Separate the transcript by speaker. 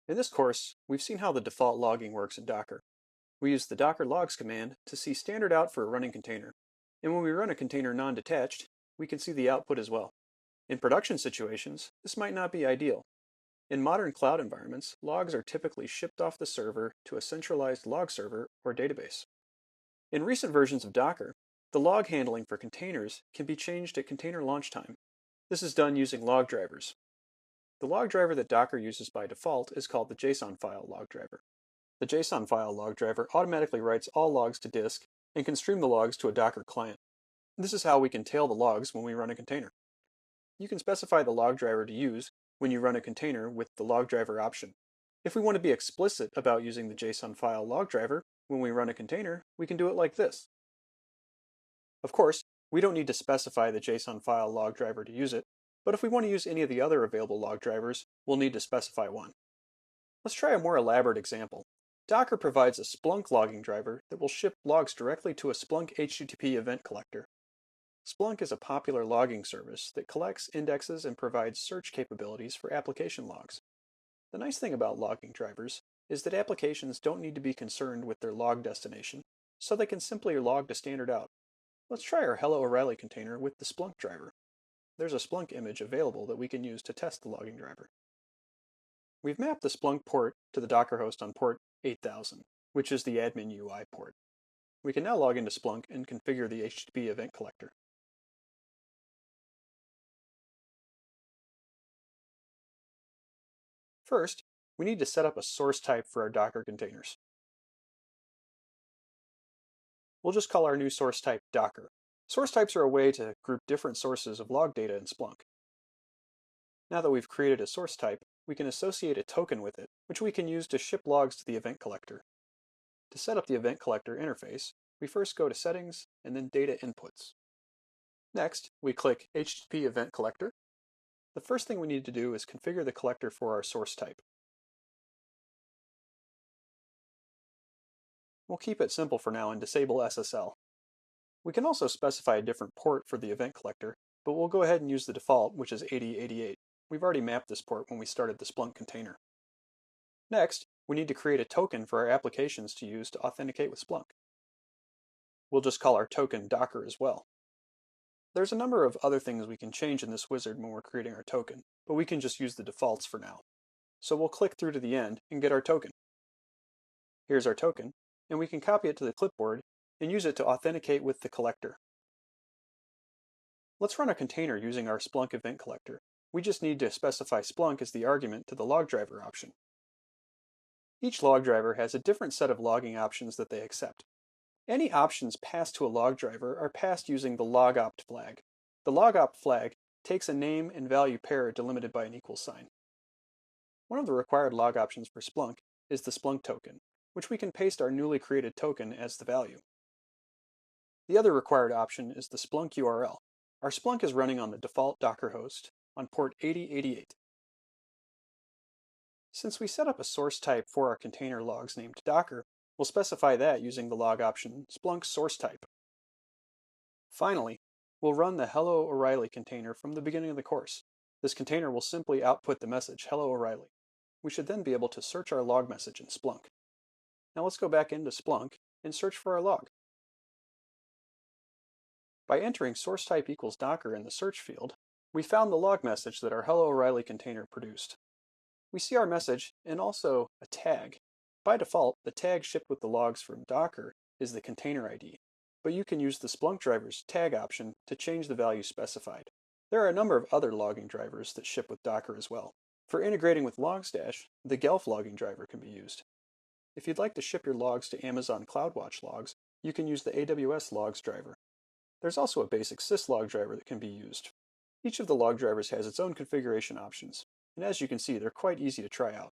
Speaker 1: In this course, we've seen how the default logging works in Docker. We use the docker logs command to see standard out for a running container. And when we run a container non-detached, we can see the output as well. In production situations, this might not be ideal. In modern cloud environments, logs are typically shipped off the server to a centralized log server or database. In recent versions of Docker, the log handling for containers can be changed at container launch time. This is done using log drivers. The log driver that Docker uses by default is called the JSON file log driver. The JSON file log driver automatically writes all logs to disk and can stream the logs to a Docker client. This is how we can tail the logs when we run a container. You can specify the log driver to use when you run a container with the log driver option. If we want to be explicit about using the JSON file log driver when we run a container, we can do it like this. Of course, we don't need to specify the JSON file log driver to use it, but if we want to use any of the other available log drivers, we'll need to specify one. Let's try a more elaborate example. Docker provides a Splunk logging driver that will ship logs directly to a Splunk HTTP event collector. Splunk is a popular logging service that collects, indexes, and provides search capabilities for application logs. The nice thing about logging drivers is that applications don't need to be concerned with their log destination, so they can simply log to standard out. Let's try our Hello O'Reilly container with the Splunk driver. There's a Splunk image available that we can use to test the logging driver. We've mapped the Splunk port to the Docker host on port 8000, which is the admin UI port. We can now log into Splunk and configure the HTTP event collector. First, we need to set up a source type for our Docker containers. We'll just call our new source type Docker. Source types are a way to group different sources of log data in Splunk. Now that we've created a source type, we can associate a token with it, which we can use to ship logs to the event collector. To set up the event collector interface, we first go to Settings and then Data Inputs. Next, we click HTTP Event Collector. The first thing we need to do is configure the collector for our source type. We'll keep it simple for now and disable SSL. We can also specify a different port for the event collector, but we'll go ahead and use the default, which is 8088. We've already mapped this port when we started the Splunk container. Next, we need to create a token for our applications to use to authenticate with Splunk. We'll just call our token Docker as well. There's a number of other things we can change in this wizard when we're creating our token, but we can just use the defaults for now. So we'll click through to the end and get our token. Here's our token, and we can copy it to the clipboard and use it to authenticate with the collector. Let's run a container using our Splunk event collector. We just need to specify Splunk as the argument to the log driver option. Each log driver has a different set of logging options that they accept. Any options passed to a log driver are passed using the logopt flag. The logopt flag takes a name and value pair delimited by an equal sign. One of the required log options for Splunk is the Splunk token, which we can paste our newly created token as the value. The other required option is the Splunk URL. Our Splunk is running on the default Docker host on port 8088. Since we set up a source type for our container logs named Docker, we'll specify that using the log option Splunk source type. Finally, we'll run the Hello O'Reilly container from the beginning of the course. This container will simply output the message Hello O'Reilly. We should then be able to search our log message in Splunk. Now let's go back into Splunk and search for our log. By entering source type equals Docker in the search field, we found the log message that our Hello O'Reilly container produced. We see our message and also a tag. By default, the tag shipped with the logs from Docker is the container ID, but you can use the Splunk driver's tag option to change the value specified. There are a number of other logging drivers that ship with Docker as well. For integrating with Logstash, the Guelph logging driver can be used. If you'd like to ship your logs to Amazon CloudWatch logs, you can use the AWS logs driver. There's also a basic syslog driver that can be used. Each of the log drivers has its own configuration options, and as you can see, they're quite easy to try out.